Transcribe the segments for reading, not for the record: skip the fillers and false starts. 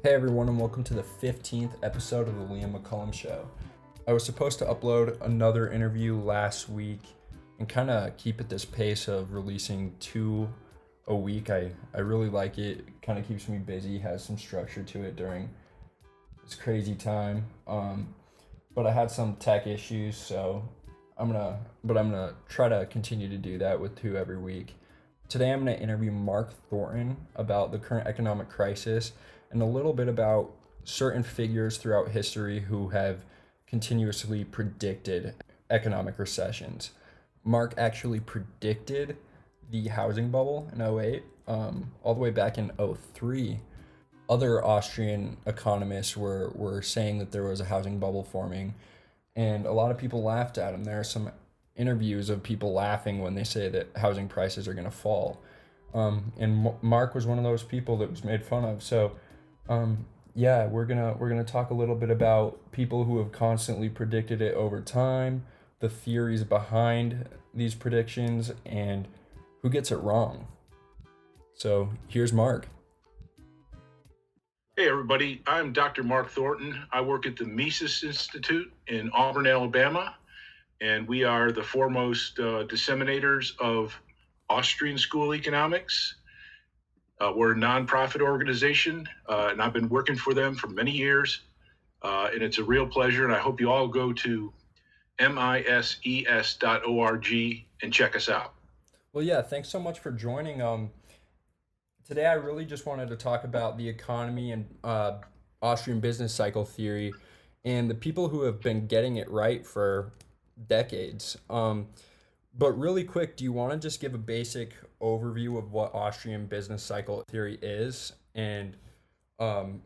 Hey everyone, and welcome to the 15th episode of the Liam McCullum Show. I was supposed to upload another interview last week and kind of keep at this pace of releasing 2 a week. I really like it. It kind of keeps me busy, has some structure to it during this crazy time. But I had some tech issues, so I'm gonna try to continue to do that with 2 every week. Today I'm gonna interview Mark Thornton about the current economic crisis and a little bit about certain figures throughout history who have continuously predicted economic recessions. Mark actually predicted the housing bubble in '08, all the way back in '03. Other Austrian economists were saying that there was a housing bubble forming, and a lot of people laughed at him. There are some interviews of people laughing when they say that housing prices are going to fall. And Mark was one of those people that was made fun of. So yeah, we're gonna talk a little bit about people who have constantly predicted it over time, the theories behind these predictions, and who gets it wrong. So here's Mark. Hey everybody, I'm Dr. Mark Thornton. I work at the Mises Institute in Auburn, Alabama, and we are the foremost disseminators of Austrian school economics. We're a nonprofit organization, and I've been working for them for many years, and it's a real pleasure, and I hope you all go to mises.org and check us out. Well, yeah, thanks so much for joining. Today I really just wanted to talk about the economy and Austrian business cycle theory and the people who have been getting it right for decades. But really quick, do you want to just give a basic overview of what Austrian business cycle theory is, and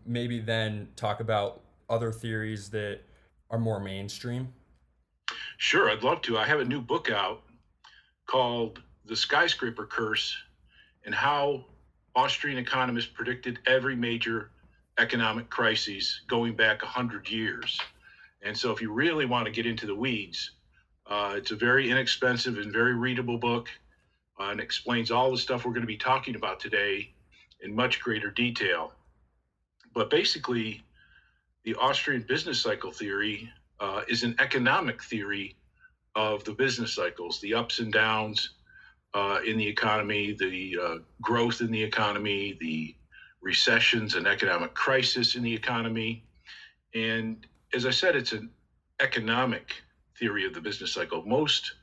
maybe then talk about other theories that are more mainstream? Sure, I'd love to. I have a new book out called The Skyscraper Curse and How Austrian Economists Predicted Every Major Economic Crisis going back 100 years. And so if you really want to get into the weeds, it's a very inexpensive and very readable book, and explains all the stuff we're going to be talking about today in much greater detail. But basically, the Austrian business cycle theory is an economic theory of the business cycles, the ups and downs in the economy, the growth in the economy, the recessions and economic crisis in the economy. And as I said, it's an economic theory of the business cycle. Most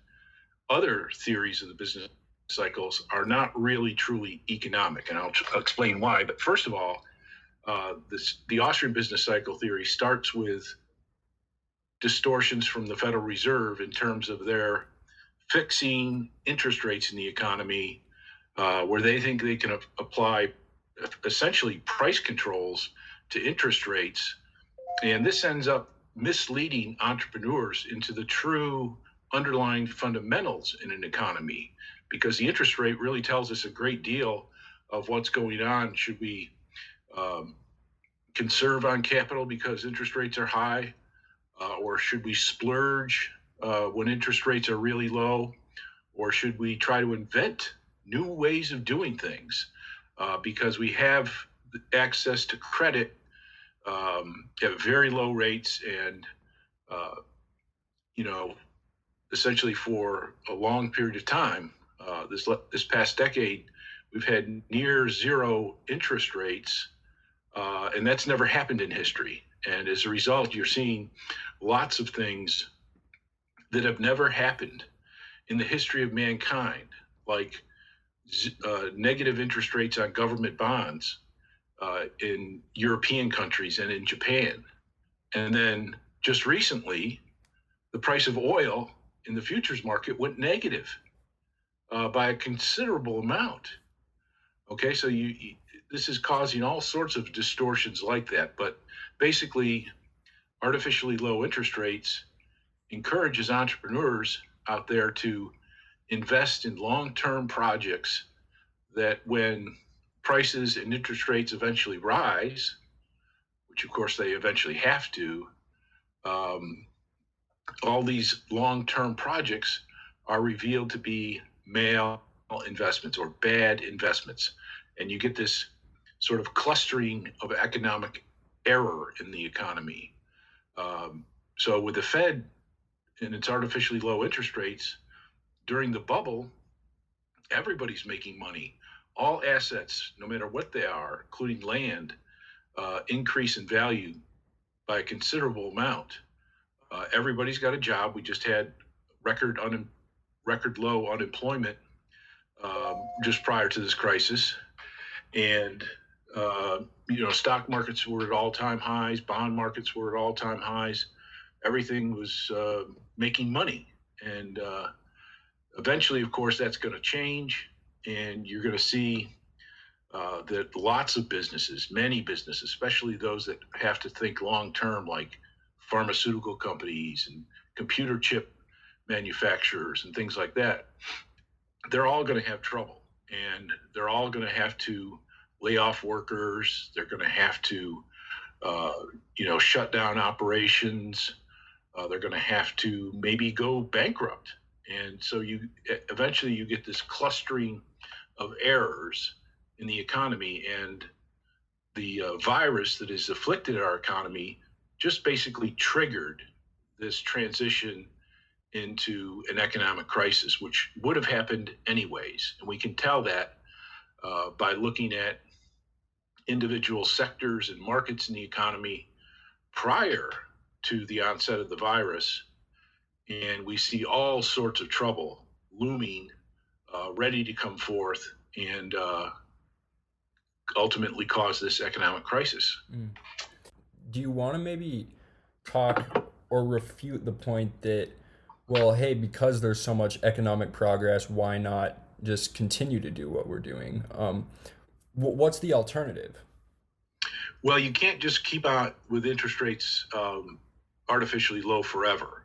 other theories of the business cycles are not really truly economic, and I'll explain why. But first of all, the Austrian business cycle theory starts with distortions from the Federal Reserve in terms of their fixing interest rates in the economy, where they think they can apply essentially price controls to interest rates. And this ends up misleading entrepreneurs into the true underlying fundamentals in an economy, because the interest rate really tells us a great deal of what's going on. Should we conserve on capital because interest rates are high, or should we splurge when interest rates are really low, or should we try to invent new ways of doing things because we have access to credit at very low rates, and essentially for a long period of time, this past decade, we've had near zero interest rates, and that's never happened in history. And as a result, you're seeing lots of things that have never happened in the history of mankind, like negative interest rates on government bonds in European countries and in Japan. And then just recently, the price of oil in the futures market went negative by a considerable amount. Okay, so this is causing all sorts of distortions like that. But basically, artificially low interest rates encourages entrepreneurs out there to invest in long-term projects that, when prices and interest rates eventually rise, which of course they eventually have to, all these long-term projects are revealed to be mal investments or bad investments. And you get this sort of clustering of economic error in the economy. So with the Fed and its artificially low interest rates during the bubble, everybody's making money. All assets, no matter what they are, including land, increase in value by a considerable amount. Everybody's got a job. We just had record low unemployment just prior to this crisis, and stock markets were at all-time highs, bond markets were at all-time highs. Everything was making money, and eventually, of course, that's going to change, and you're going to see that lots of businesses, many businesses, especially those that have to think long-term, like pharmaceutical companies and computer chip manufacturers and things like that, they're all going to have trouble, and they're all going to have to lay off workers. They're going to have to, shut down operations. They're going to have to maybe go bankrupt. And so eventually you get this clustering of errors in the economy, and the virus that has afflicted our economy just basically triggered this transition into an economic crisis, which would have happened anyways. And we can tell that by looking at individual sectors and markets in the economy prior to the onset of the virus. And we see all sorts of trouble looming, ready to come forth and ultimately cause this economic crisis. Do you want to maybe talk or refute the point that, well, hey, because there's so much economic progress, why not just continue to do what we're doing? What's the alternative? Well, you can't just keep on with interest rates artificially low forever.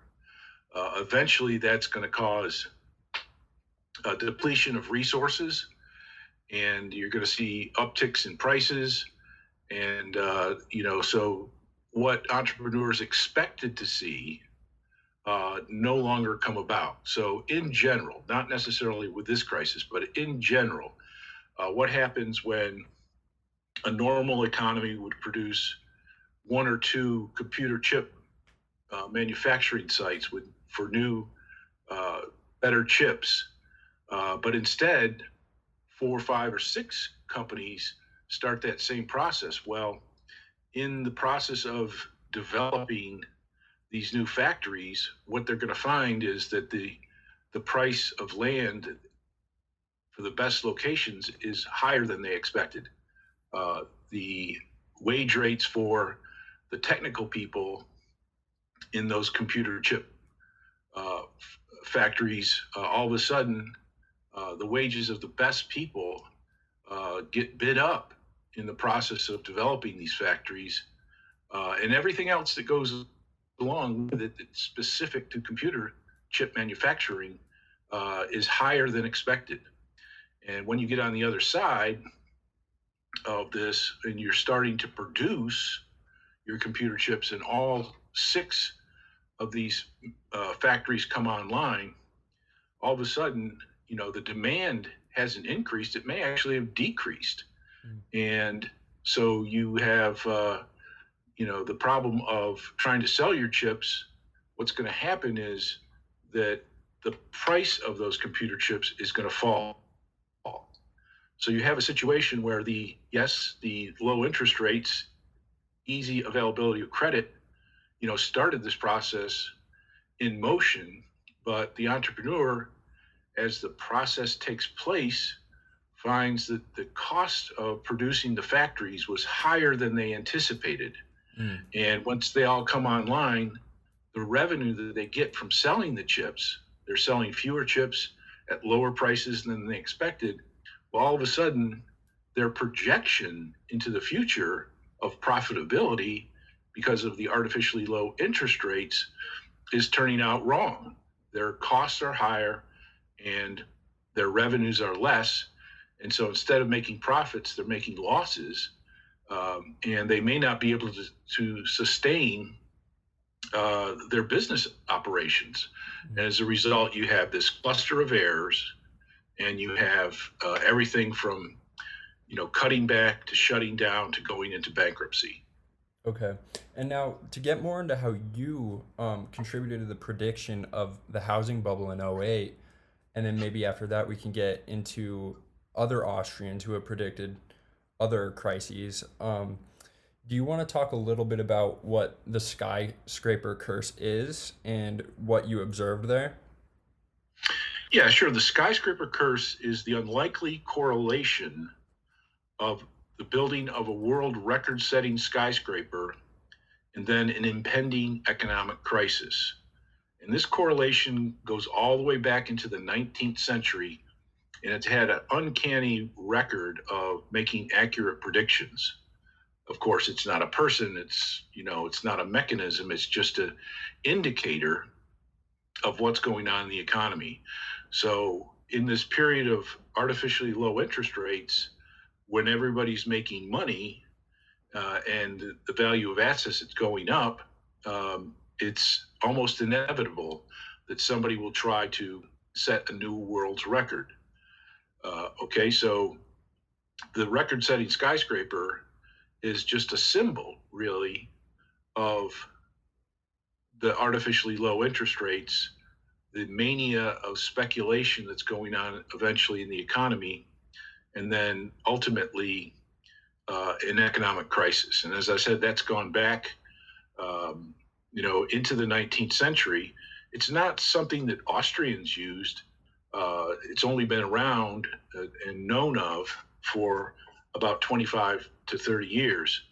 Eventually, that's going to cause a depletion of resources, and you're going to see upticks in prices. And, so what entrepreneurs expected to see no longer come about. So in general, not necessarily with this crisis, but in general, what happens when a normal economy would produce one or two computer chip manufacturing sites for new, better chips, but instead 4, 5, or 6 companies start that same process. Well, in the process of developing these new factories, what they're going to find is that the price of land for the best locations is higher than they expected. The wage rates for the technical people in those computer chip factories, all of a sudden, the wages of the best people get bid up in the process of developing these factories, and everything else that goes along with it that's specific to computer chip manufacturing is higher than expected. And when you get on the other side of this and you're starting to produce your computer chips and all 6 of these factories come online, all of a sudden, the demand hasn't increased. It may actually have decreased. And so you have, the problem of trying to sell your chips. What's going to happen is that the price of those computer chips is going to fall. So you have a situation where the low interest rates, easy availability of credit, started this process in motion, but the entrepreneur, as the process takes place, finds that the cost of producing the factories was higher than they anticipated. And once they all come online, the revenue that they get from selling the chips, they're selling fewer chips at lower prices than they expected. Well, all of a sudden, their projection into the future of profitability because of the artificially low interest rates is turning out wrong. Their costs are higher and their revenues are less. And so instead of making profits, they're making losses. And they may not be able to sustain their business operations. And as a result, you have this cluster of errors, and you have everything from cutting back to shutting down to going into bankruptcy. Okay. And now to get more into how you contributed to the prediction of the housing bubble in '08, and then maybe after that we can get into other Austrians who have predicted other crises. Do you want to talk a little bit about what the skyscraper curse is and what you observed there? Yeah, sure. The skyscraper curse is the unlikely correlation of the building of a world record setting skyscraper and then an impending economic crisis. And this correlation goes all the way back into the 19th century, and it's had an uncanny record of making accurate predictions. Of course, it's not a person, it's not a mechanism, it's just an indicator of what's going on in the economy. So, in this period of artificially low interest rates, when everybody's making money and the value of assets is going up, it's almost inevitable that somebody will try to set a new world's record. Okay, so the record setting skyscraper is just a symbol, really, of the artificially low interest rates, the mania of speculation that's going on eventually in the economy, and then ultimately an economic crisis. And as I said, that's gone back, into the 19th century. It's not something that Austrians used. It's only been around and known of for about 25 to 30 years.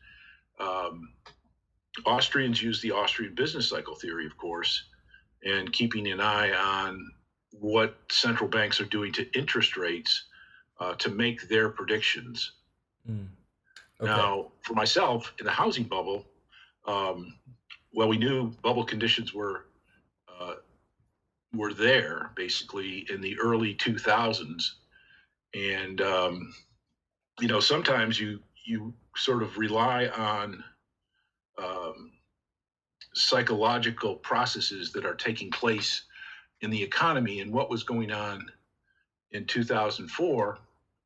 Austrians use the Austrian business cycle theory, of course, and keeping an eye on what central banks are doing to interest rates to make their predictions. Mm. Okay. Now, for myself, in the housing bubble, we knew bubble conditions uh, were there basically in the early 2000s, and sometimes you sort of rely on um, psychological processes that are taking place in the economy. And what was going on in 2004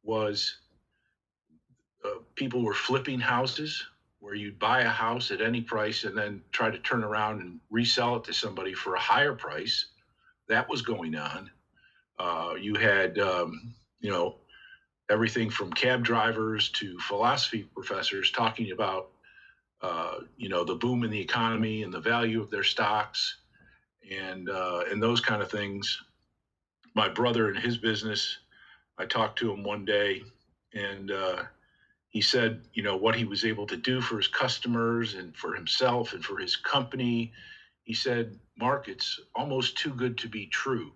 was people were flipping houses, where you'd buy a house at any price and then try to turn around and resell it to somebody for a higher price. That was going on. You had, everything from cab drivers to philosophy professors talking about, the boom in the economy and the value of their stocks and those kind of things. My brother and his business, I talked to him one day, and he said, what he was able to do for his customers and for himself and for his company. He said, Mark, it's almost too good to be true.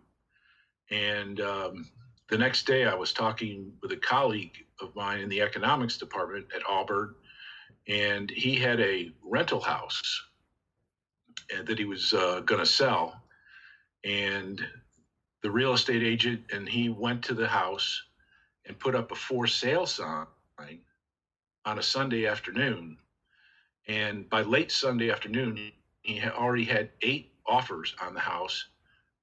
And the next day, I was talking with a colleague of mine in the economics department at Auburn, and he had a rental house that he was going to sell. And the real estate agent and he went to the house and put up a for sale sign on a Sunday afternoon. And by late Sunday afternoon, he had already had 8 offers on the house.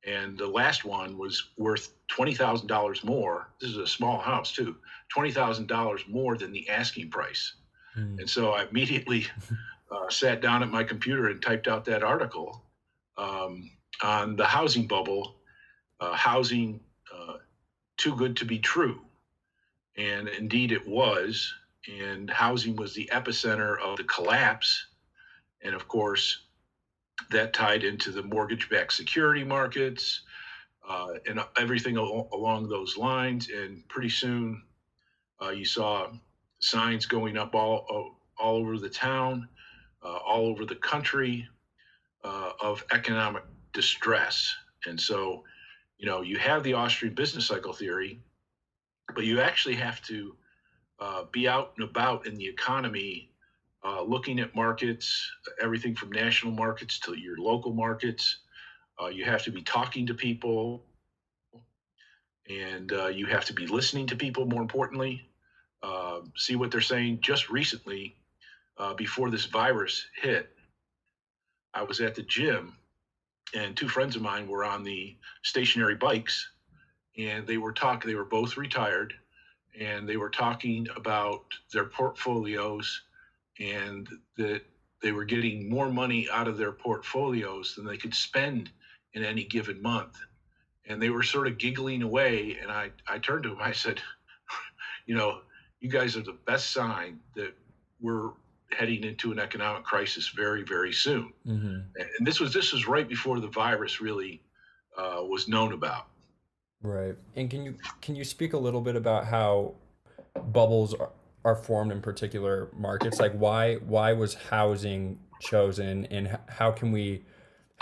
And the last one was worth $20,000 more. This is a small house, too, $20,000 more than the asking price. And so I immediately sat down at my computer and typed out that article on the housing bubble, housing too good to be true. And indeed it was. And housing was the epicenter of the collapse. And of course, that tied into the mortgage-backed security markets and everything along those lines. And pretty soon you saw signs going up all over the town, all over the country of economic distress. And so, you have the Austrian business cycle theory, but you actually have to be out and about in the economy, looking at markets, everything from national markets to your local markets. You have to be talking to people, and you have to be listening to people, more importantly, see what they're saying. Just recently, before this virus hit, I was at the gym, and 2 friends of mine were on the stationary bikes, and they were talking. They were both retired, and they were talking about their portfolios and that they were getting more money out of their portfolios than they could spend in any given month. And they were sort of giggling away. And I turned to them, I said, you know, you guys are the best sign that we're heading into an economic crisis very, very soon. Mm-hmm. And this was right before the virus really was known about. Right. And can you speak a little bit about how bubbles are formed in particular markets? Like why was housing chosen, and how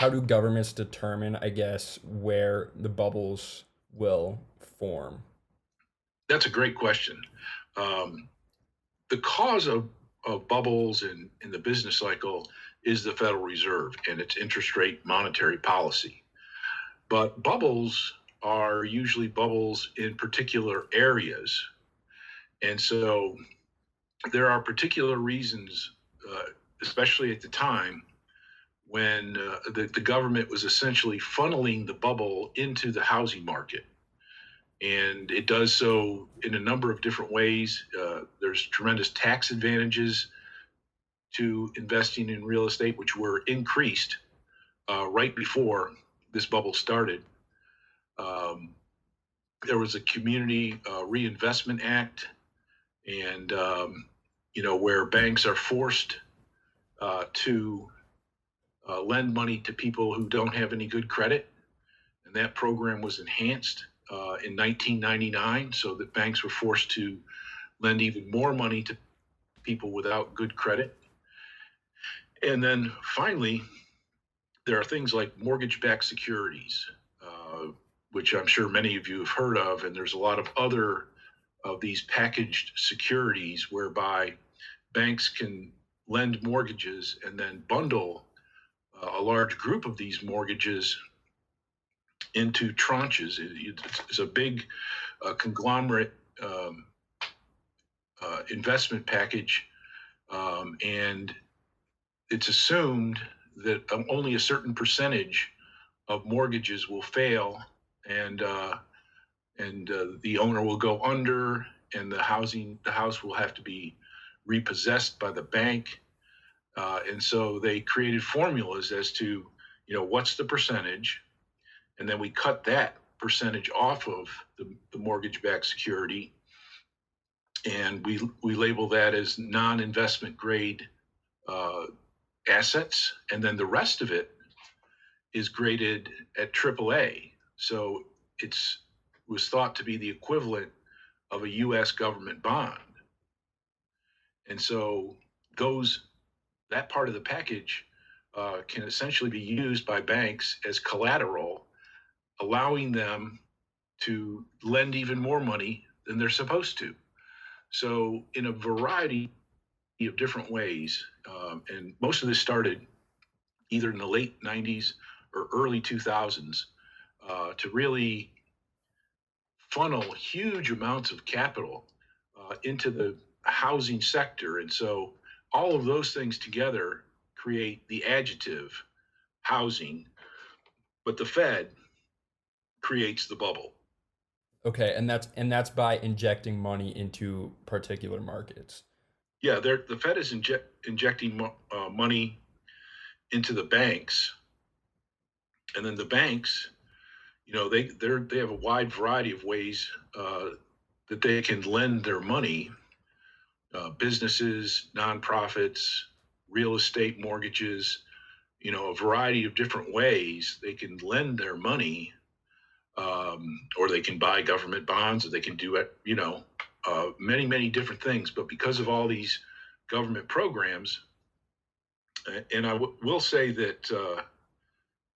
do governments determine, I guess, where the bubbles will form? That's a great question. Um, the cause of bubbles in the business cycle is the Federal Reserve and its interest rate monetary policy. But bubbles are usually bubbles in particular areas. And so there are particular reasons, especially at the time, when the government was essentially funneling the bubble into the housing market. And it does so in a number of different ways. There's tremendous tax advantages to investing in real estate, which were increased right before this bubble started. Um, there was a Community Reinvestment Act, and where banks are forced to lend money to people who don't have any good credit, and that program was enhanced in 1999, so that banks were forced to lend even more money to people without good credit. And then finally, there are things like mortgage-backed securities, which I'm sure many of you have heard of, and there's a lot of other of these packaged securities whereby banks can lend mortgages and then bundle a large group of these mortgages into tranches. It's a big conglomerate investment package, and it's assumed that only a certain percentage of mortgages will fail, and the owner will go under, and the house will have to be repossessed by the bank. And so they created formulas as to, what's the percentage, and then we cut that percentage off of the mortgage-backed security, and we label that as non-investment grade assets, and then the rest of it is graded at AAA. So it was thought to be the equivalent of a U.S. government bond, and so that part of the package can essentially be used by banks as collateral, allowing them to lend even more money than they're supposed to. So in a variety of different ways, and most of this started either in the late 90s or early 2000s, to really funnel huge amounts of capital into the housing sector. And so all of those things together create the adjective housing, but the Fed creates the bubble. Okay, and that's by injecting money into particular markets. Yeah, the Fed is injecting money into the banks, and then the banks, they have a wide variety of ways that they can lend their money. Businesses, nonprofits, real estate mortgages, a variety of different ways they can lend their money, or they can buy government bonds, or they can do it, many, many different things. But because of all these government programs, and I will say that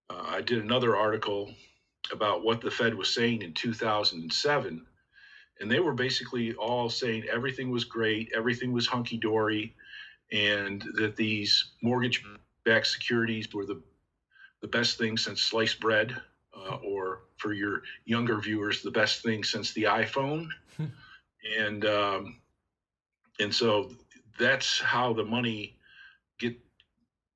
I did another article about what the Fed was saying in 2007, and they were basically all saying everything was great, everything was hunky-dory, and that these mortgage-backed securities were the best thing since sliced bread, or for your younger viewers, the best thing since the iPhone. and and so that's how the money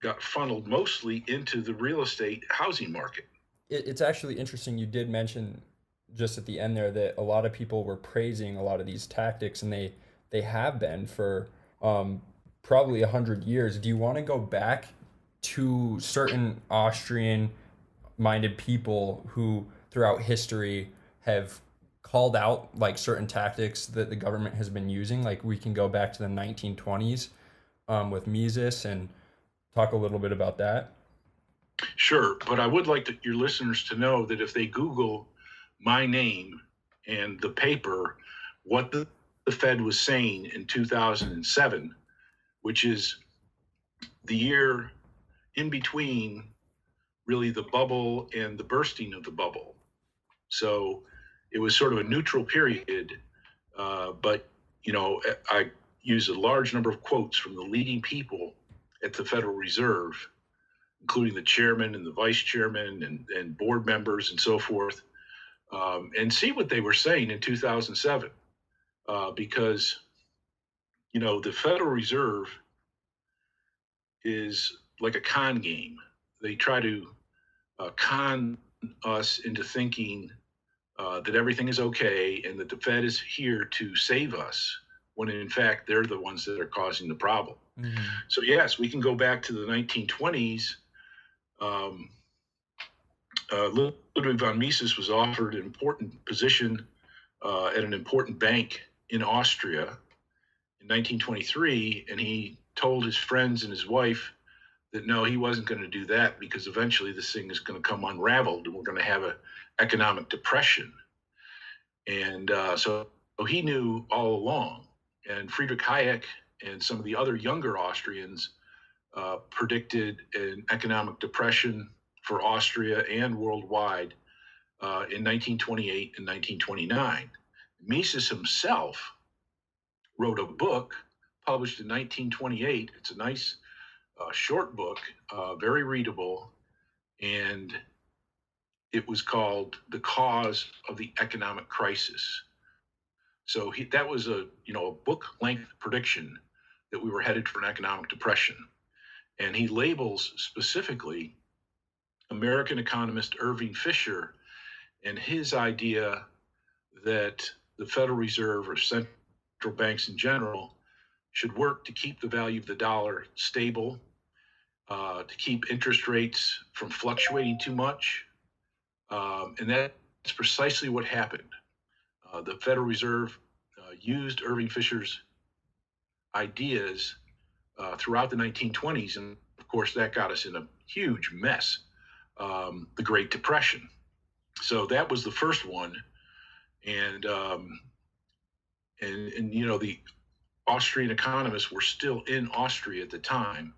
got funneled mostly into the real estate housing market. It's actually interesting. You did mention just at the end there that a lot of people were praising a lot of these tactics, and they have been for probably 100 years. Do you want to go back to certain Austrian minded people who throughout history have called out like certain tactics that the government has been using? Like we can go back to the 1920s with Mises and talk a little bit about that. Sure, but I would like your listeners to know that if they Google my name and the paper, what the Fed was saying in 2007, which is the year in between really the bubble and the bursting of the bubble. So it was sort of a neutral period, but I use a large number of quotes from the leading people at the Federal Reserve, including the chairman and the vice chairman and board members and so forth, and see what they were saying in 2007. Because, the Federal Reserve is like a con game. They try to con us into thinking that everything is okay and that the Fed is here to save us, when in fact they're the ones that are causing the problem. Mm-hmm. So yes, we can go back to the 1920s. Ludwig von Mises was offered an important position at an important bank in Austria in 1923, and he told his friends and his wife that no, he wasn't going to do that because eventually this thing is going to come unraveled and we're going to have an economic depression. And so he knew all along. And Friedrich Hayek and some of the other younger Austrians predicted an economic depression for Austria and worldwide in 1928 and 1929. Mises himself wrote a book published in 1928. It's a nice short book, very readable, and it was called "The Cause of the Economic Crisis." So that was a book-length prediction that we were headed for an economic depression, and he labels specifically American economist Irving Fisher and his idea that the Federal Reserve or central banks in general should work to keep the value of the dollar stable, to keep interest rates from fluctuating too much. And that's precisely what happened. The Federal Reserve used Irving Fisher's ideas throughout the 1920s. And of course, that got us in a huge mess, the Great Depression. So that was the first one. And the Austrian economists were still in Austria at the time.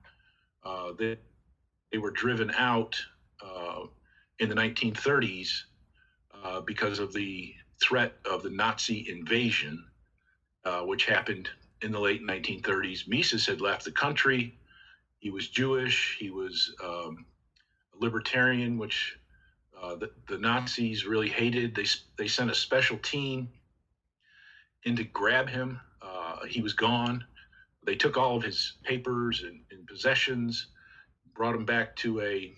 They were driven out in the 1930s because of the threat of the Nazi invasion, which happened in the late 1930s. Mises had left the country. He was Jewish. He was a libertarian, which the Nazis really hated. They sent a special team in to grab him. He was gone. They took all of his papers and possessions, brought him back to a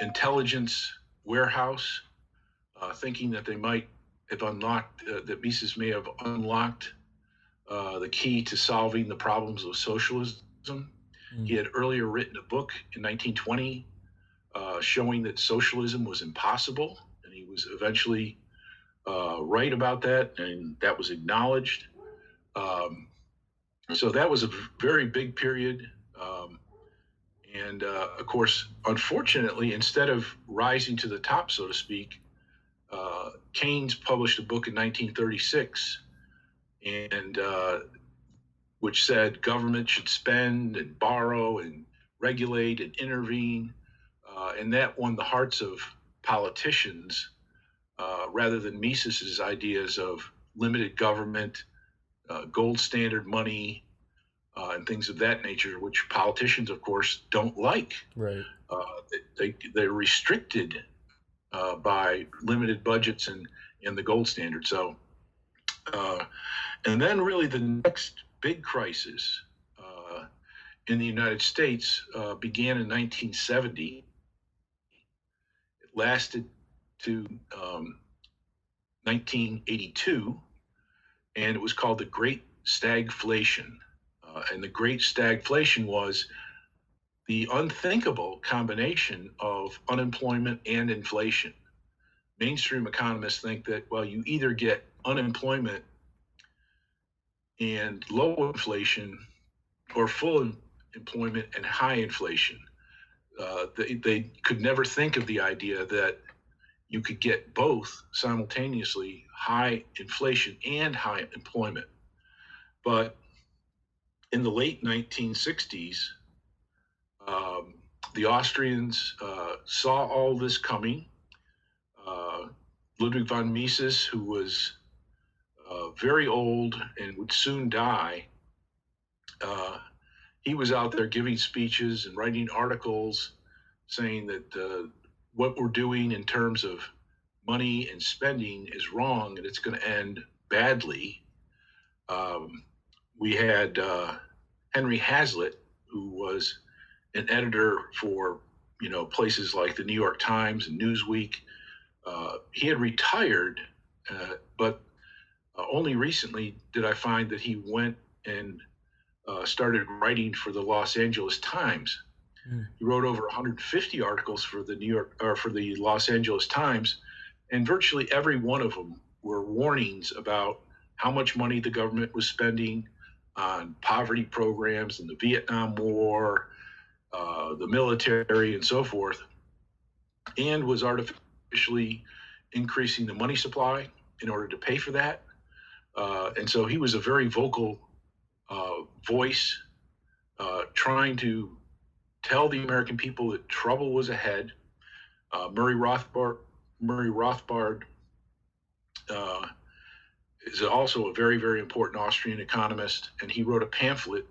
intelligence warehouse, thinking that they might have unlocked, that Mises may have unlocked the key to solving the problems of socialism. He had earlier written a book in 1920 showing that socialism was impossible, and he was eventually right about that, and that was acknowledged. So that was a very big period. And of course, unfortunately, instead of rising to the top, so to speak, Keynes published a book in 1936, and which said government should spend and borrow and regulate and intervene. And that won the hearts of politicians rather than Mises's ideas of limited government, gold standard money, and things of that nature, which politicians, of course, don't like. Right. They're restricted by limited budgets and the gold standard. So, and then really the next big crisis in the United States began in 1970. It lasted to 1982, and it was called the Great stagflation. And the great stagflation was the unthinkable combination of unemployment and inflation. Mainstream economists think that, well, you either get unemployment and low inflation or full employment and high inflation. They could never think of the idea that you could get both simultaneously, high inflation and high employment. But in the late 1960s, the Austrians saw all this coming. Ludwig von Mises, who was very old and would soon die, he was out there giving speeches and writing articles saying that what we're doing in terms of money and spending is wrong and it's going to end badly. We had Henry Hazlitt, who was an editor for places like the New York Times and Newsweek. He had retired, but only recently did I find that he went and started writing for the Los Angeles Times. He wrote over 150 articles for the Los Angeles Times, and virtually every one of them were warnings about how much money the government was spending on poverty programs and the Vietnam War, the military, and so forth, and was artificially increasing the money supply in order to pay for that. And so he was a very vocal voice trying to tell the American people that trouble was ahead. Murray Rothbard is also a very, very important Austrian economist, and he wrote a pamphlet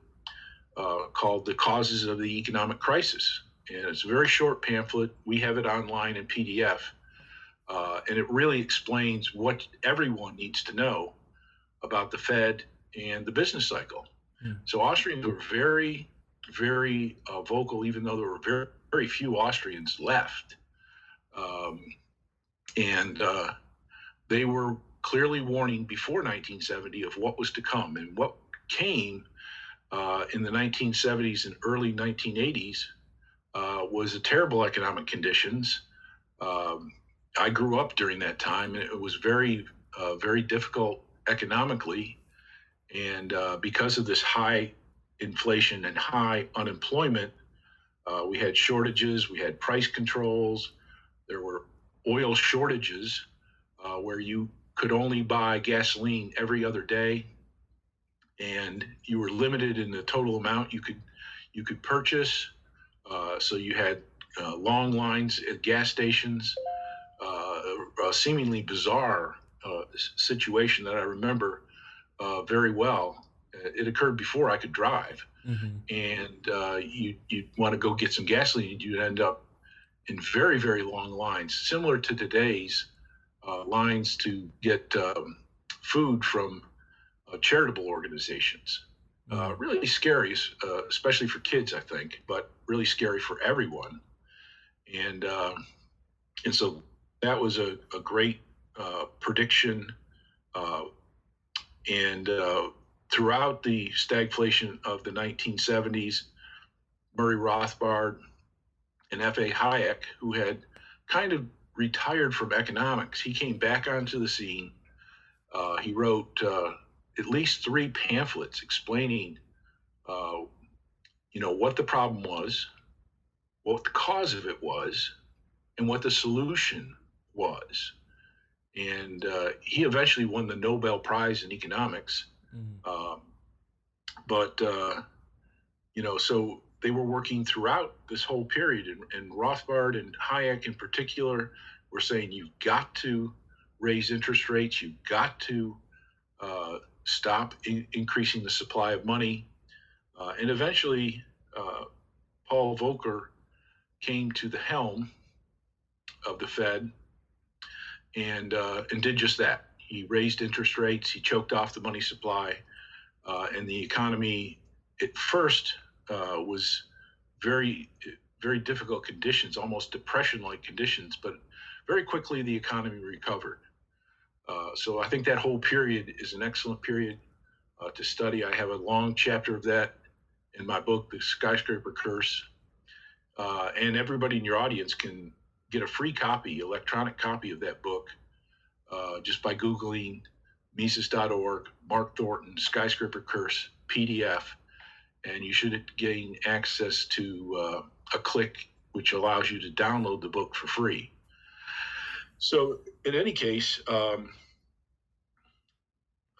called The Causes of the Economic Crisis. And it's a very short pamphlet. We have it online in PDF. And it really explains what everyone needs to know about the Fed and the business cycle. So Austrians were very, very vocal, even though there were very, very few Austrians left. And they were clearly warning before 1970 of what was to come. And what came in the 1970s and early 1980s was terrible economic conditions. I grew up during that time, and it was very, very difficult economically. And because of this high inflation and high unemployment, we had shortages, we had price controls, there were oil shortages where you could only buy gasoline every other day, and you were limited in the total amount you could purchase. So you had long lines at gas stations, a seemingly bizarre situation that I remember very well. It occurred before I could drive, and you'd want to go get some gasoline. You'd end up in very, very long lines, similar to today's lines to get food from charitable organizations. Really scary, especially for kids, I think, but really scary for everyone. And so that was a great prediction. And throughout the stagflation of the 1970s, Murray Rothbard and F.A. Hayek, who had kind of retired from economics, he came back onto the scene. He wrote at least 3 pamphlets explaining, what the problem was, what the cause of it was, and what the solution was. And he eventually won the Nobel Prize in economics. So they were working throughout this whole period, and Rothbard and Hayek in particular were saying, you've got to raise interest rates, you've got to stop increasing the supply of money. And eventually, Paul Volcker came to the helm of the Fed and did just that. He raised interest rates, he choked off the money supply, and the economy at first was very, very difficult conditions, almost depression-like conditions, but very quickly the economy recovered. So I think that whole period is an excellent period to study. I have a long chapter of that in my book, The Skyscraper Curse. And everybody in your audience can get a free copy, electronic copy of that book, just by Googling Mises.org, Mark Thornton, Skyscraper Curse, PDF, and you should gain access to a click which allows you to download the book for free. So in any case, I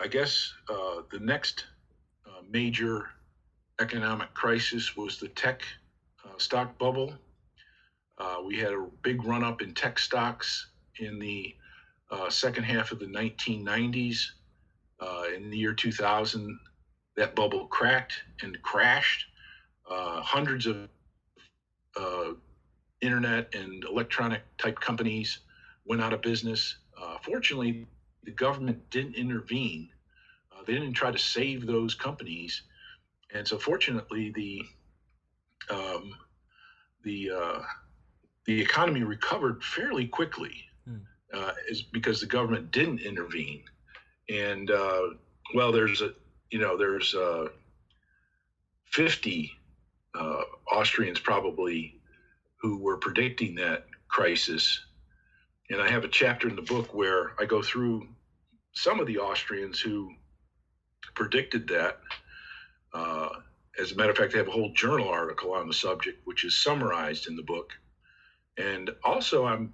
guess the next major economic crisis was the tech stock bubble. We had a big run up in tech stocks in the second half of the 1990s. In the year 2000, that bubble cracked and crashed. Hundreds of internet and electronic type companies went out of business. Fortunately, the government didn't intervene. They didn't try to save those companies. And so fortunately, the economy recovered fairly quickly, is because the government didn't intervene. And well, there's 50 Austrians probably who were predicting that crisis. And I have a chapter in the book where I go through some of the Austrians who predicted that. As a matter of fact, I have a whole journal article on the subject, which is summarized in the book. And also, I'm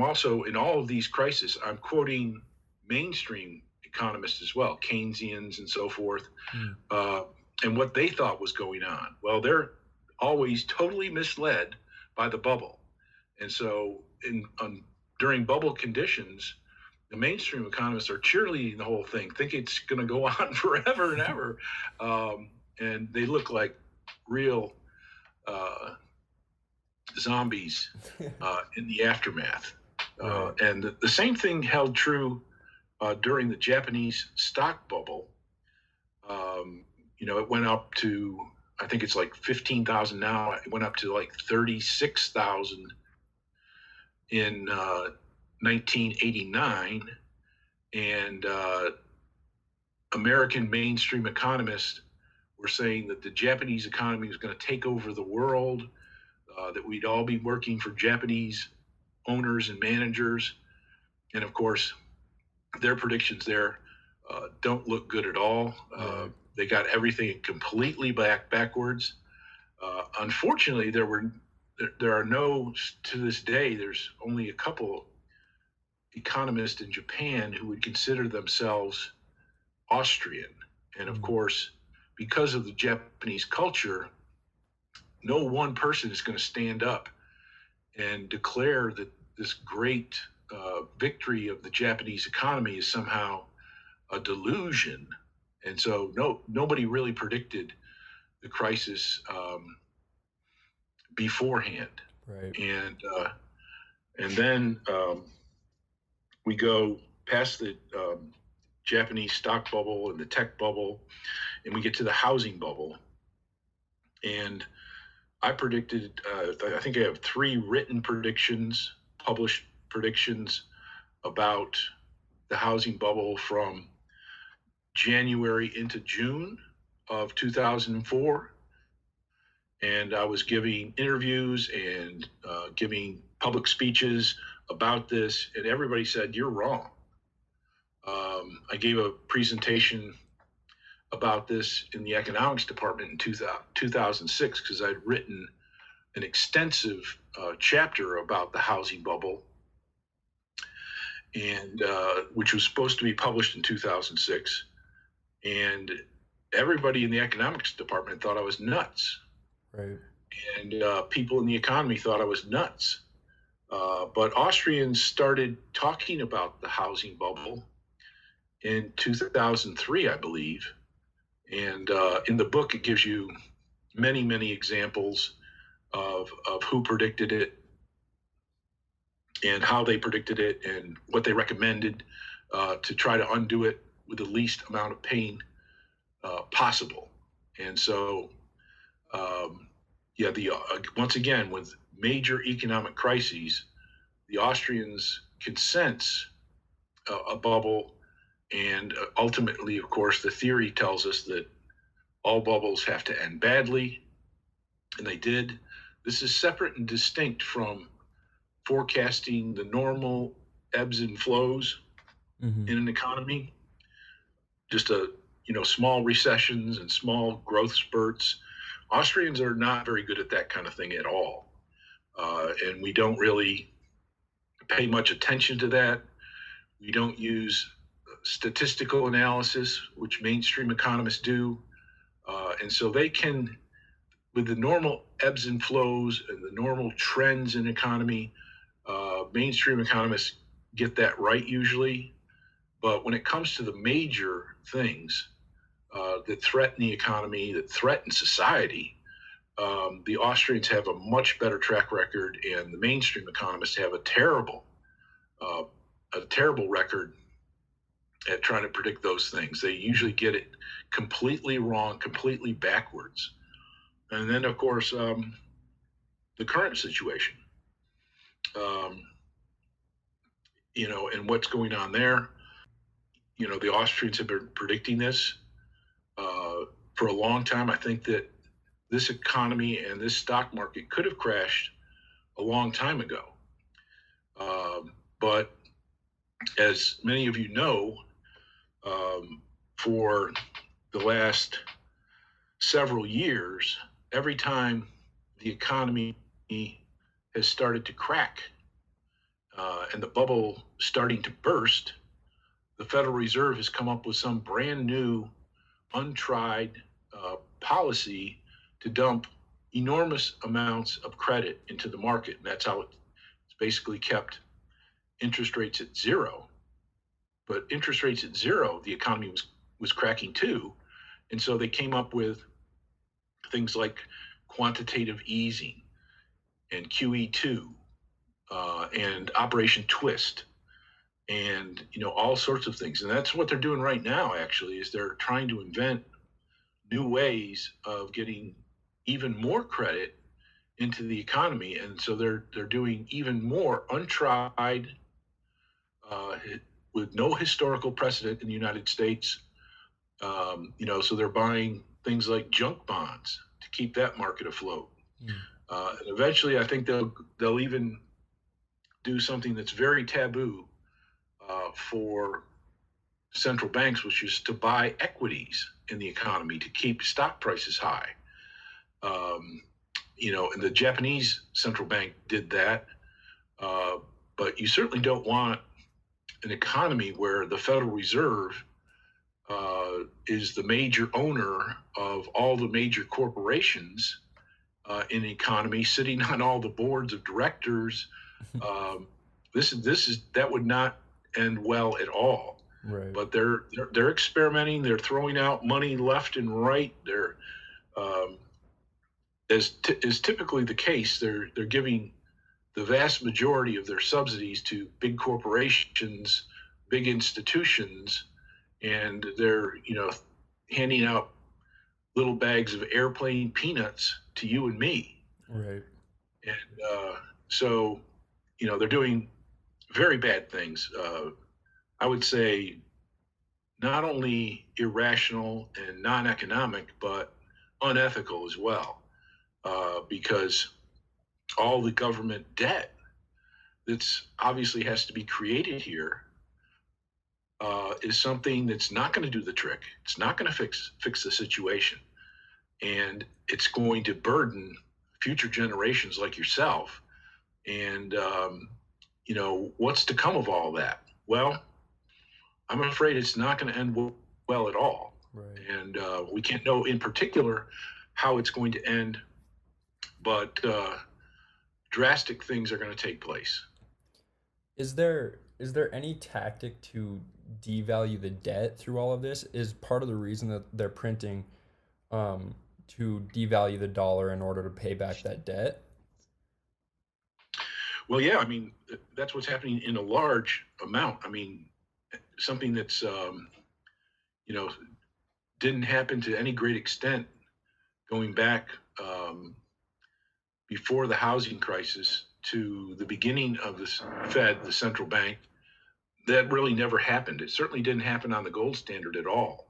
also in all of these crises, I'm quoting mainstream economists as well, Keynesians and so forth, and what they thought was going on. Well, they're always totally misled by the bubble. And so during bubble conditions, the mainstream economists are cheerleading the whole thing, think it's going to go on forever and ever. And they look like real zombies in the aftermath. And the same thing held true during the Japanese stock bubble. It went up to, I think it's like 15,000 now. It went up to like 36,000 in 1989, and American mainstream economists were saying that the Japanese economy was going to take over the world, that we'd all be working for Japanese owners and managers. And of course, their predictions there don't look good at all. They got everything completely backwards. Unfortunately, there are no, to this day, there's only a couple economists in Japan who would consider themselves Austrian. And of course, because of the Japanese culture, no one person is going to stand up and declare that this great victory of the Japanese economy is somehow a delusion. And so nobody really predicted the crisis beforehand. Right. And then we go past the Japanese stock bubble and the tech bubble, and we get to the housing bubble. And I predicted, I think I have 3 written predictions, published predictions about the housing bubble from January into June of 2004. And I was giving interviews and giving public speeches about this, and everybody said, "You're wrong." I gave a presentation about this in the economics department in 2006 because I'd written an extensive chapter about the housing bubble, and which was supposed to be published in 2006. And everybody in the economics department thought I was nuts. Right. And people in the economy thought I was nuts. But Austrians started talking about the housing bubble in 2003, I believe. And in the book, it gives you many, many examples of who predicted it and how they predicted it and what they recommended to try to undo it with the least amount of pain possible. And so, once again, with major economic crises, the Austrians can sense a bubble And ultimately, of course, the theory tells us that all bubbles have to end badly, and they did. This is separate and distinct from forecasting the normal ebbs and flows Mm-hmm. in an economy, just small recessions and small growth spurts. Austrians are not very good at that kind of thing at all. And we don't really pay much attention to that. We don't use statistical analysis, which mainstream economists do. And so they can, with the normal ebbs and flows and the normal trends in economy, mainstream economists get that right usually. But when it comes to the major things that threaten the economy, that threaten society, the Austrians have a much better track record, and the mainstream economists have uh, a terrible record at trying to predict those things. They usually get it completely wrong, completely backwards. And then, of course, the current situation, um, and what's going on there. The Austrians have been predicting this for a long time. I think that this economy and this stock market could have crashed a long time ago. But as many of you know, for the last several years, every time the economy has started to crack and the bubble starting to burst, the Federal Reserve has come up with some brand new, untried policy to dump enormous amounts of credit into the market. And that's how it's basically kept interest rates at zero. But interest rates at zero, the economy was cracking too. And so they came up with things like quantitative easing and QE2 and Operation Twist and all sorts of things. And that's what they're doing right now, actually, is they're trying to invent new ways of getting even more credit into the economy. And so they're doing even more untried, with no historical precedent in the United States. So they're buying things like junk bonds to keep that market afloat. And eventually, I think they'll even do something that's very taboo for central banks, which is to buy equities in the economy to keep stock prices high. And the Japanese central bank did that. But you certainly don't want an economy where the Federal Reserve is the major owner of all the major corporations in the economy, sitting on all the boards of directors. That would not end well at all. Right. But they're experimenting. They're throwing out money left and right. They're as is typically the case. They're giving the vast majority of their subsidies to big corporations, big institutions, and they're handing out little bags of airplane peanuts to you and me. Right. And so they're doing very bad things. I would say not only irrational and non-economic, but unethical as well, because all the government debt that's obviously has to be created here is something that's not going to do the trick. It's not going to fix the situation, and it's going to burden future generations like yourself. And what's to come of all that? Well, I'm afraid it's not going to end well at all. Right. And we can't know in particular how it's going to end, but drastic things are going to take place. Is there any tactic to devalue the debt through all of this? Is part of the reason that they're printing to devalue the dollar in order to pay back that debt? Well, yeah, I mean, that's what's happening in a large amount. I mean, something that's, didn't happen to any great extent going back before the housing crisis to the beginning of the Fed, the central bank, that really never happened. It certainly didn't happen on the gold standard at all.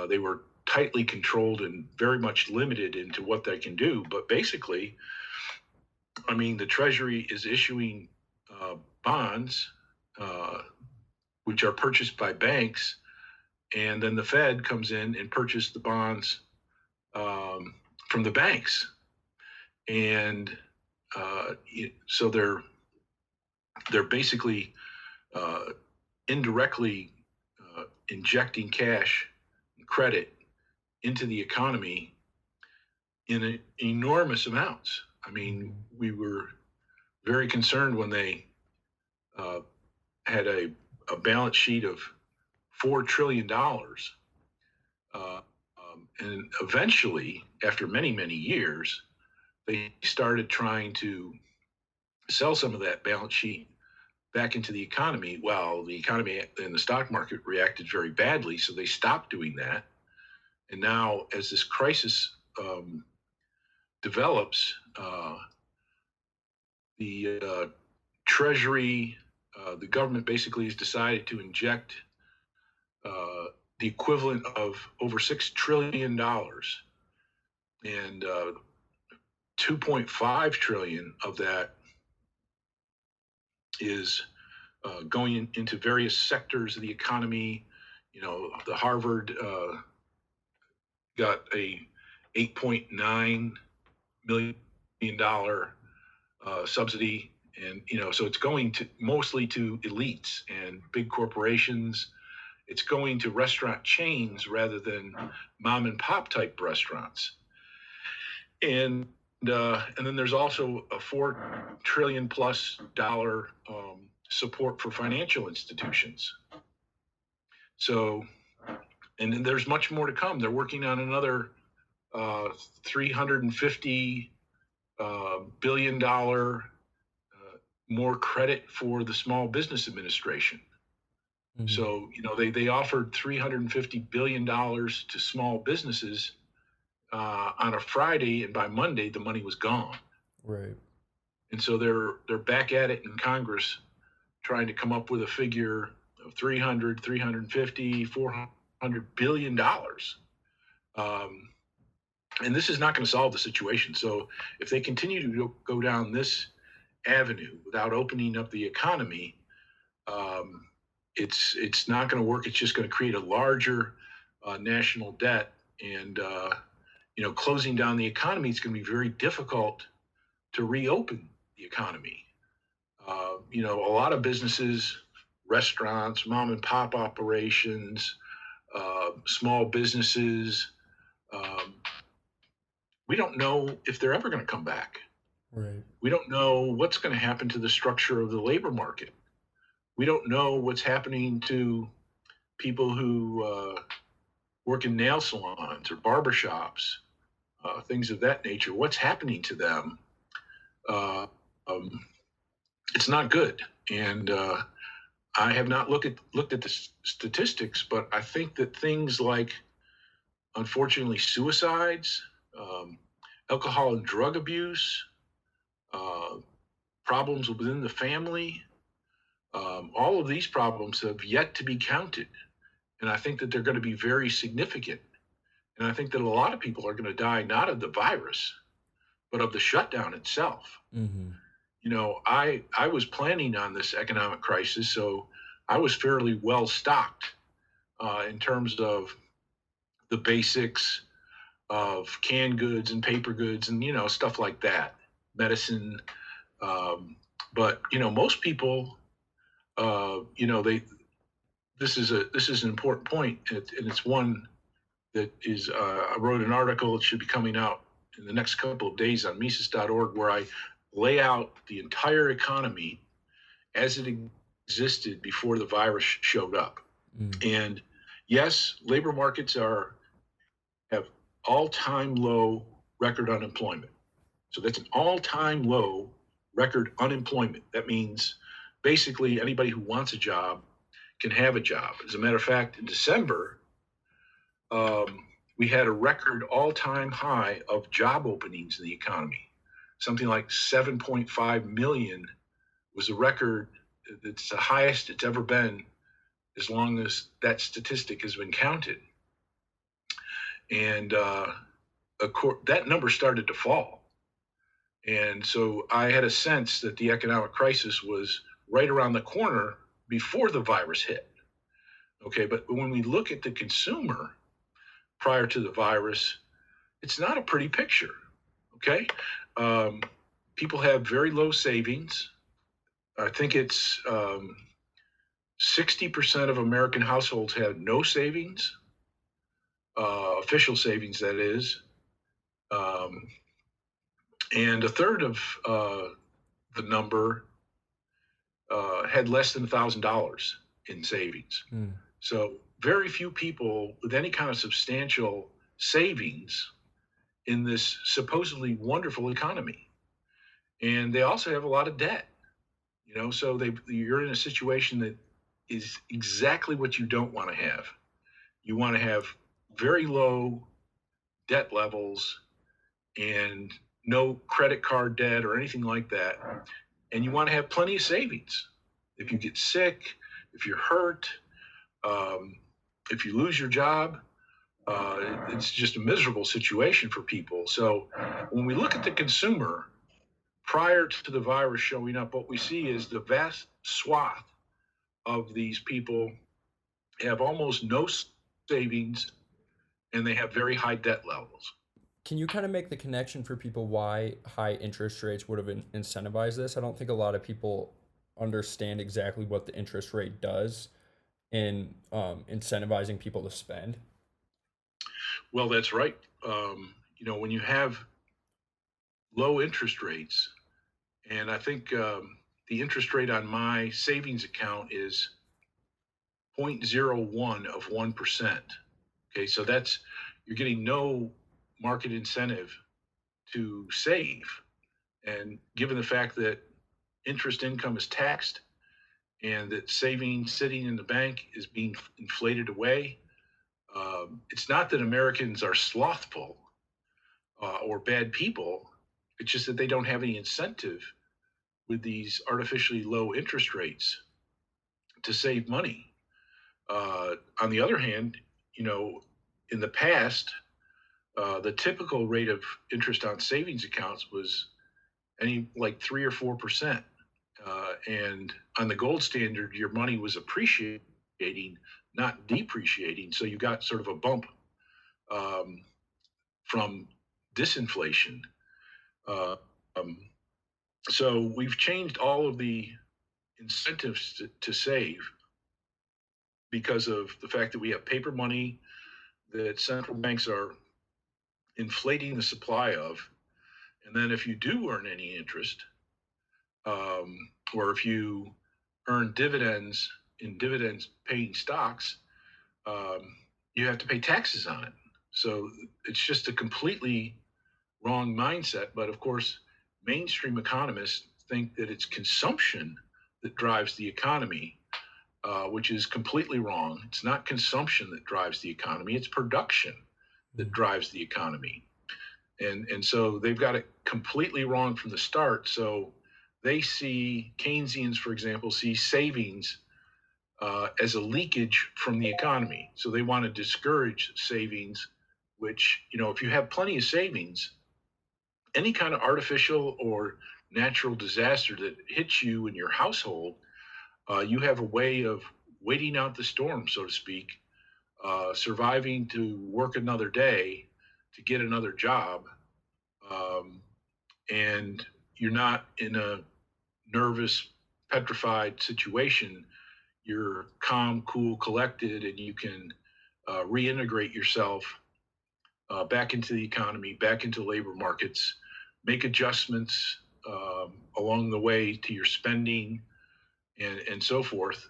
They were tightly controlled and very much limited into what they can do. But basically, I mean, the Treasury is issuing bonds, which are purchased by banks, and then the Fed comes in and purchases the bonds from the banks, and so they're basically indirectly injecting cash and credit into the economy in enormous amounts. I mean, we were very concerned when they had a balance sheet of $4 trillion. And eventually, after many, many years, they started trying to sell some of that balance sheet back into the economy. Well, the economy and the stock market reacted very badly, so they stopped doing that. And now, as this crisis develops, the Treasury, the government basically has decided to inject the equivalent of over $6 trillion, and 2.5 trillion of that is going into various sectors of the economy. You know, the Harvard got a $8.9 million subsidy, and so it's going to mostly to elites and big corporations. It's going to restaurant chains rather than mom and pop type restaurants. And then there's also a $4 trillion plus support for financial institutions. So, and then there's much more to come. They're working on another $350 billion more credit for the Small Business Administration. Mm-hmm. So, they offered $350 billion to small businesses on a Friday, and by Monday, the money was gone. Right. And so they're back at it in Congress, trying to come up with a figure of 350, $400 billion. And this is not going to solve the situation. So if they continue to go down this avenue without opening up the economy, it's not going to work. It's just going to create a larger national debt, and closing down the economy, it's going to be very difficult to reopen the economy. A lot of businesses, restaurants, mom and pop operations, small businesses, we don't know if they're ever going to come back. Right. We don't know what's going to happen to the structure of the labor market. We don't know what's happening to people who work in nail salons or barbershops, things of that nature. What's happening to them? It's not good. And I have not looked at the statistics, but I think that things like, unfortunately, suicides, alcohol and drug abuse, problems within the family, all of these problems have yet to be counted. And I think that they're going to be very significant. And I think that a lot of people are going to die not of the virus, but of the shutdown itself. Mm-hmm. I was planning on this economic crisis, so I was fairly well stocked in terms of the basics of canned goods and paper goods and, stuff like that, medicine. But most people, this is an important point, and it's one that is, I wrote an article that should be coming out in the next couple of days on Mises.org, where I lay out the entire economy as it existed before the virus showed up. And yes, labor markets have all-time low record unemployment. So that's an all-time low record unemployment. That means basically anybody who wants a job can have a job. As a matter of fact, in December, we had a record all-time high of job openings in the economy. Something like 7.5 million was a record It's the highest it's ever been as long as that statistic has been counted. And that number started to fall. And so I had a sense that the economic crisis was right around the corner before the virus hit. Okay, but when we look at the consumer prior to the virus, it's not a pretty picture. Okay, people have very low savings. I think it's 60% of American households have no savings, official savings, that is. And a third of the number had less than $1,000 in savings. So very few people with any kind of substantial savings in this supposedly wonderful economy. And they also have a lot of debt, so you're in a situation that is exactly what you don't want to have. You want to have very low debt levels and no credit card debt or anything like that. And you want to have plenty of savings. If you get sick, if you're hurt, if you lose your job, it's just a miserable situation for people. So when we look at the consumer prior to the virus showing up, what we see is the vast swath of these people have almost no savings and they have very high debt levels. Can you kind of make the connection for people why high interest rates would have incentivized this? I don't think a lot of people understand exactly what the interest rate does in incentivizing people to spend. Well, that's right. When you have low interest rates, and I think the interest rate on my savings account is 0.01 of 1%. Okay, so you're getting no market incentive to save. And given the fact that interest income is taxed and that savings sitting in the bank is being inflated away, it's not that Americans are slothful or bad people. It's just that they don't have any incentive with these artificially low interest rates to save money. On the other hand, in the past, the typical rate of interest on savings accounts was like 3 or 4%. And on the gold standard, your money was appreciating, not depreciating. So you got sort of a bump from disinflation. So we've changed all of the incentives to save because of the fact that we have paper money that central banks are inflating the supply of. And then if you do earn any interest, or if you earn dividends in dividends paying stocks, you have to pay taxes on it. So it's just a completely wrong mindset. But of course, mainstream economists think that it's consumption that drives the economy, which is completely wrong. It's not consumption that drives the economy, it's production that drives the economy. And so they've got it completely wrong from the start. So they see, Keynesians, for example, see savings as a leakage from the economy. So they want to discourage savings, which, if you have plenty of savings, any kind of artificial or natural disaster that hits you in your household, you have a way of waiting out the storm, so to speak, surviving to work another day, to get another job, and you're not in a nervous, petrified situation. You're calm, cool, collected, and you can reintegrate yourself back into the economy, back into labor markets, make adjustments along the way to your spending and so forth.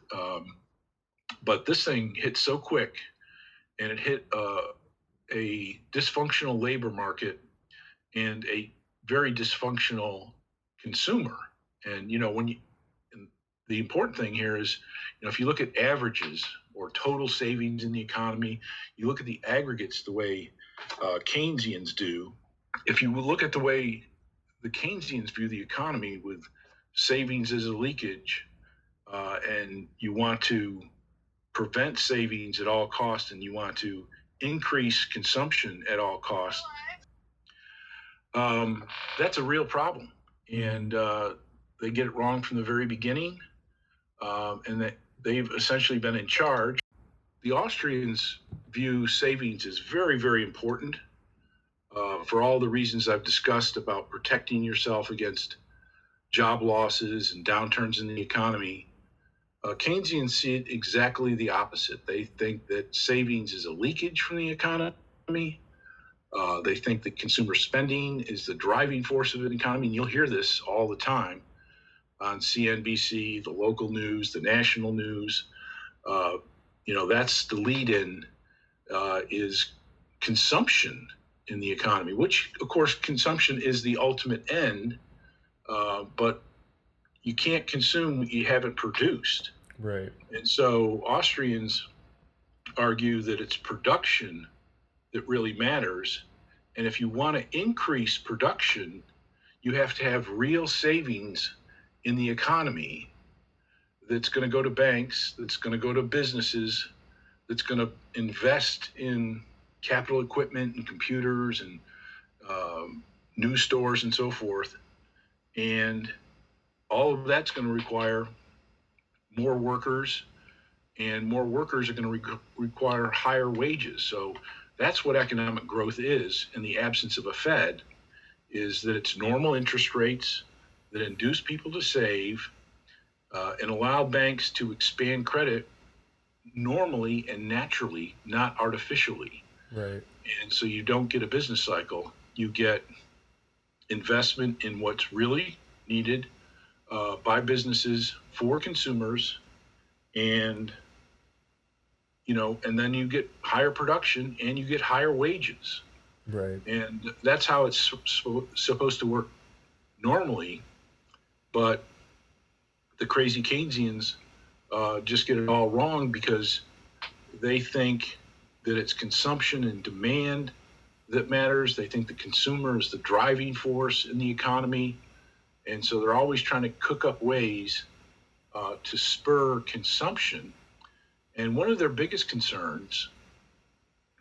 But this thing hit so quick, and it hit a dysfunctional labor market and a very dysfunctional consumer. And and the important thing here is, if you look at averages or total savings in the economy, you look at the aggregates the way Keynesians do. If you look at the way the Keynesians view the economy with savings as a leakage, and you want to prevent savings at all costs, and you want to increase consumption at all costs, that's a real problem. And they get it wrong from the very beginning, and that they've essentially been in charge. The Austrians view savings as very, very important for all the reasons I've discussed about protecting yourself against job losses and downturns in the economy. Keynesians see it exactly the opposite. They think that savings is a leakage from the economy. They think that consumer spending is the driving force of an economy. And you'll hear this all the time on CNBC, the local news, the national news. That's the lead-in is consumption in the economy, which, of course, consumption is the ultimate end, but you can't consume what you haven't produced. Right. And so Austrians argue that it's production that really matters. And if you want to increase production, you have to have real savings in the economy that's going to go to banks, that's going to go to businesses, that's going to invest in capital equipment and computers and news stores and so forth. And all of that's going to require more workers, and more workers are going to require higher wages. So that's what economic growth is in the absence of a Fed, is that it's normal interest rates that induce people to save and allow banks to expand credit normally and naturally, not artificially. Right. And so you don't get a business cycle. You get investment in what's really needed by businesses for consumers, and then you get higher production and you get higher wages. Right. And that's how it's supposed to work normally. But the crazy Keynesians just get it all wrong, because they think that it's consumption and demand that matters. They think the consumer is the driving force in the economy. And so they're always trying to cook up ways to spur consumption. And one of their biggest concerns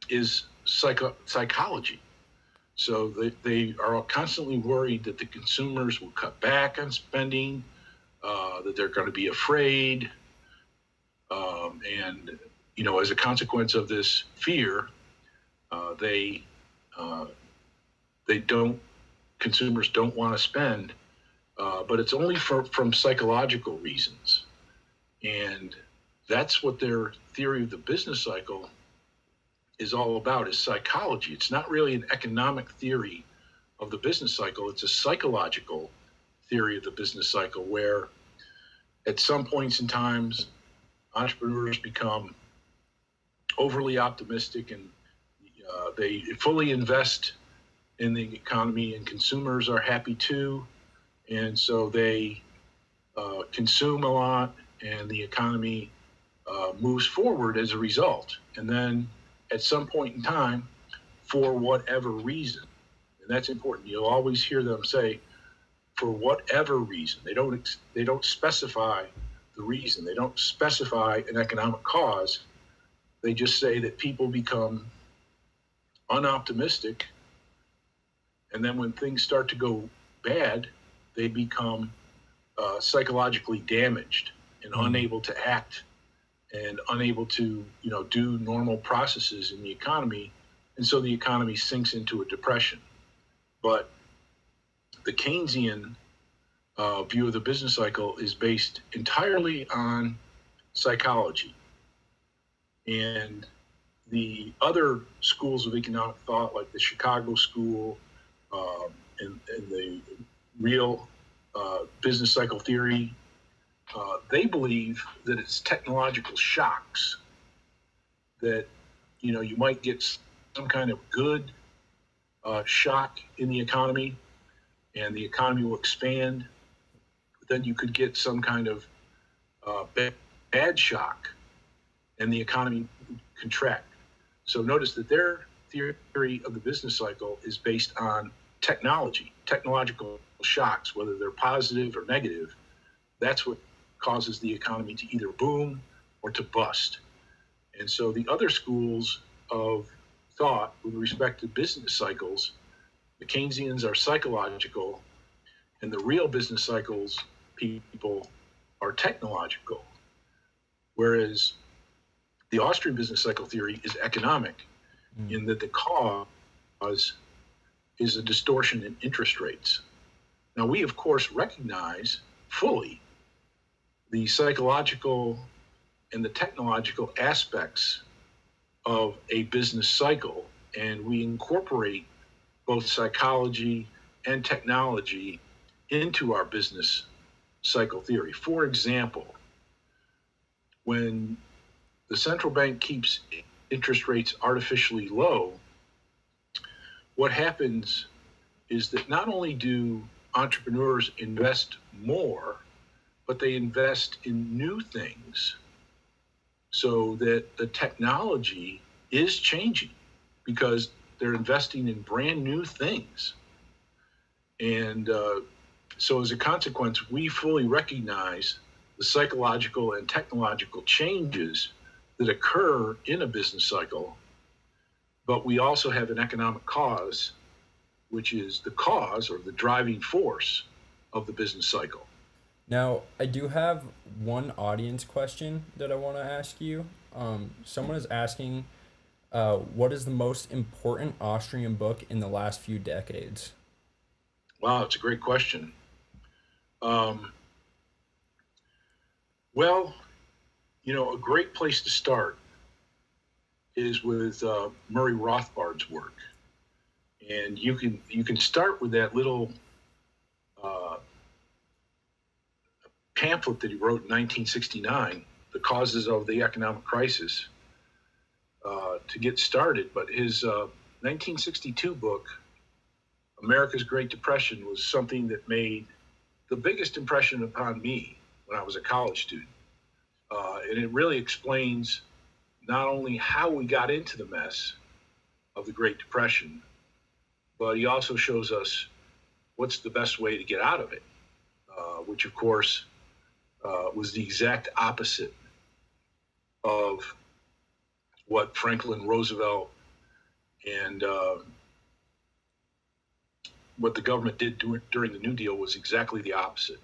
is psychology. So they are constantly worried that the consumers will cut back on spending, that they're going to be afraid. As a consequence of this fear, consumers don't want to spend, but it's only from psychological reasons. And that's what their theory of the business cycle is all about, is psychology. It's not really an economic theory of the business cycle. It's a psychological theory of the business cycle, where at some points in times, entrepreneurs become overly optimistic, and they fully invest in the economy, and consumers are happy too. And so they consume a lot, and the economy moves forward as a result. And then at some point in time, for whatever reason, and that's important, you'll always hear them say, for whatever reason. They don't specify the reason. They don't specify an economic cause. They just say that people become unoptimistic, and then when things start to go bad, they become psychologically damaged and unable to act, and unable to do normal processes in the economy, and so the economy sinks into a depression. But the Keynesian view of the business cycle is based entirely on psychology. And the other schools of economic thought, like the Chicago School and the real business cycle theory, they believe that it's technological shocks, that you might get some kind of good shock in the economy, and the economy will expand. But then you could get some kind of bad shock, and the economy contract. So notice that their theory of the business cycle is based on technological shocks, whether they're positive or negative. That's what causes the economy to either boom or to bust. And so the other schools of thought with respect to business cycles, the Keynesians are psychological, and the real business cycles people are technological. Whereas the Austrian business cycle theory is economic, in that the cause is a distortion in interest rates. Now, we, of course, recognize fully the psychological and the technological aspects of a business cycle, and we incorporate both psychology and technology into our business cycle theory. For example, when the central bank keeps interest rates artificially low, what happens is that not only do entrepreneurs invest more, but they invest in new things, so that the technology is changing because they're investing in brand new things. And so as a consequence, we fully recognize the psychological and technological changes that occur in a business cycle, but we also have an economic cause, which is the cause or the driving force of the business cycle. Now, I do have one audience question that I want to ask you. Someone is asking, what is the most important Austrian book in the last few decades? Wow, it's a great question. Well, a great place to start is with Murray Rothbard's work, and you can start with that little pamphlet that he wrote in 1969, "The Causes of the Economic Crisis," to get started. But his 1962 book, America's Great Depression, was something that made the biggest impression upon me when I was a college student. And it really explains not only how we got into the mess of the Great Depression, but he also shows us what's the best way to get out of it, which of course was the exact opposite of what Franklin Roosevelt and what the government did during the New Deal was exactly the opposite.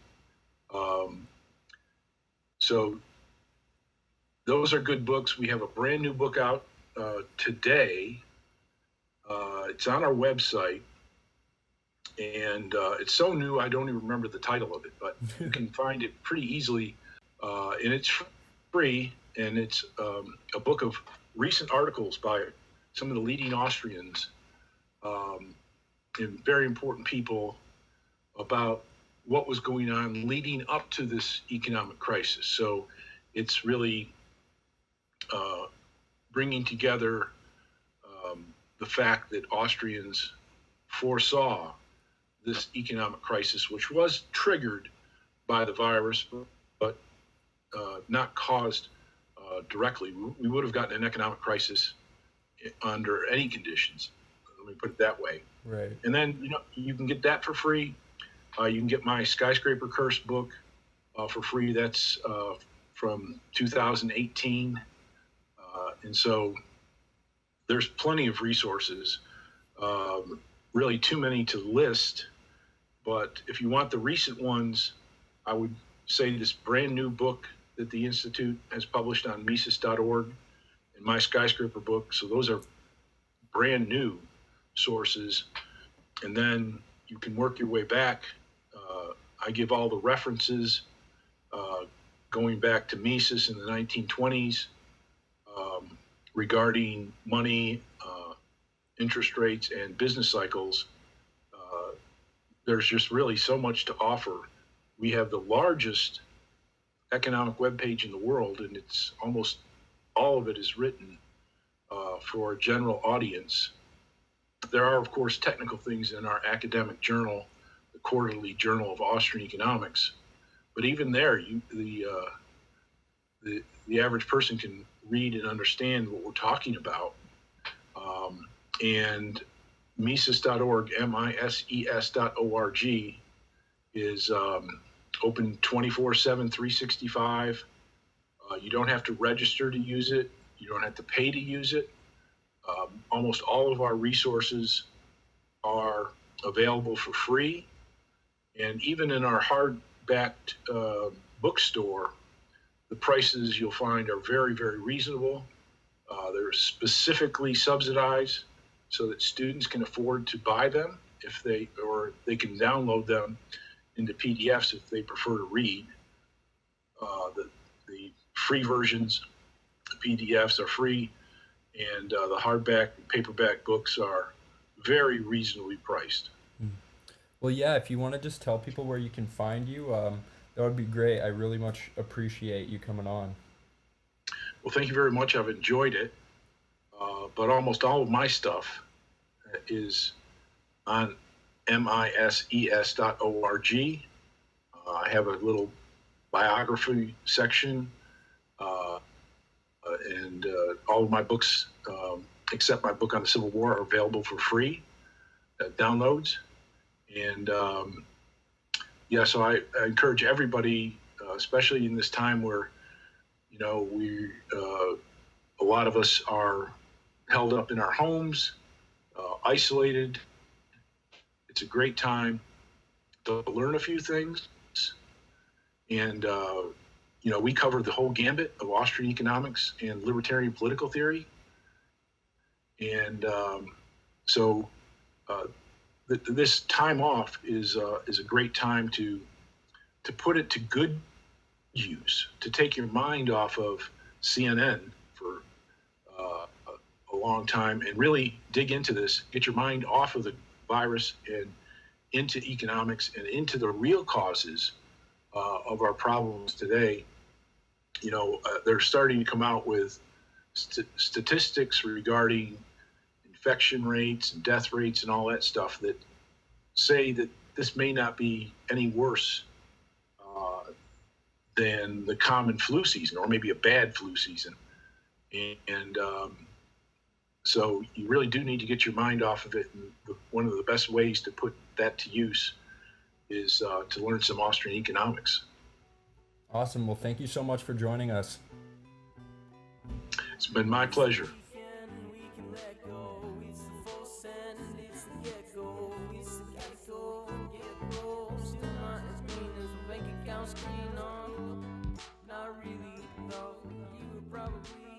So those are good books. We have a brand new book out today. It's on our website, and it's so new I don't even remember the title of it, but you can find it pretty easily, and it's free, and it's a book of recent articles by some of the leading Austrians and very important people about what was going on leading up to this economic crisis. So it's really bringing together the fact that Austrians foresaw this economic crisis, which was triggered by the virus, but not caused directly. We would have gotten an economic crisis under any conditions. Let me put it that way. Right. And then you can get that for free. You can get my Skyscraper Curse book for free. That's from 2018. And so there's plenty of resources, really too many to list. But if you want the recent ones, I would say this brand new book that the Institute has published on Mises.org and my Skyscraper book. So those are brand new sources. And then you can work your way back. I give all the references going back to Mises in the 1920s regarding money, interest rates, and business cycles. There's just really so much to offer. We have the largest economic webpage in the world, and it's almost all of it is written for a general audience. There are, of course, technical things in our academic journal, the Quarterly Journal of Austrian Economics, but even there, the average person can read and understand what we're talking about. And Mises.org, Mises.org, is open 24/7, 365. You don't have to register to use it. You don't have to pay to use it. Almost all of our resources are available for free. And even in our hardbacked bookstore, the prices you'll find are very, very reasonable. They're specifically subsidized so that students can afford to buy them or they can download them into PDFs if they prefer to read. The free versions, the PDFs are free, and the hardback, paperback books are very reasonably priced. Well, yeah, if you want to just tell people where you can find you, that would be great. I really much appreciate you coming on. Well, thank you very much. I've enjoyed it. But almost all of my stuff is on mises.org. I have a little biography section, and all of my books, except my book on the Civil War, are available for free downloads. And so I encourage everybody, especially in this time where, a lot of us are held up in our homes, isolated. It's a great time to learn a few things. And, we cover the whole gambit of Austrian economics and libertarian political theory. And this time off is a great time to put it to good use, to take your mind off of CNN for a long time and really dig into this, get your mind off of the virus and into economics and into the real causes of our problems today. They're starting to come out with statistics regarding infection rates and death rates and all that stuff that say that this may not be any worse than the common flu season, or maybe a bad flu season. And so you really do need to get your mind off of it. And one of the best ways to put that to use is to learn some Austrian economics. Awesome. Well, thank you so much for joining us. It's been my pleasure. Not really, though. You would probably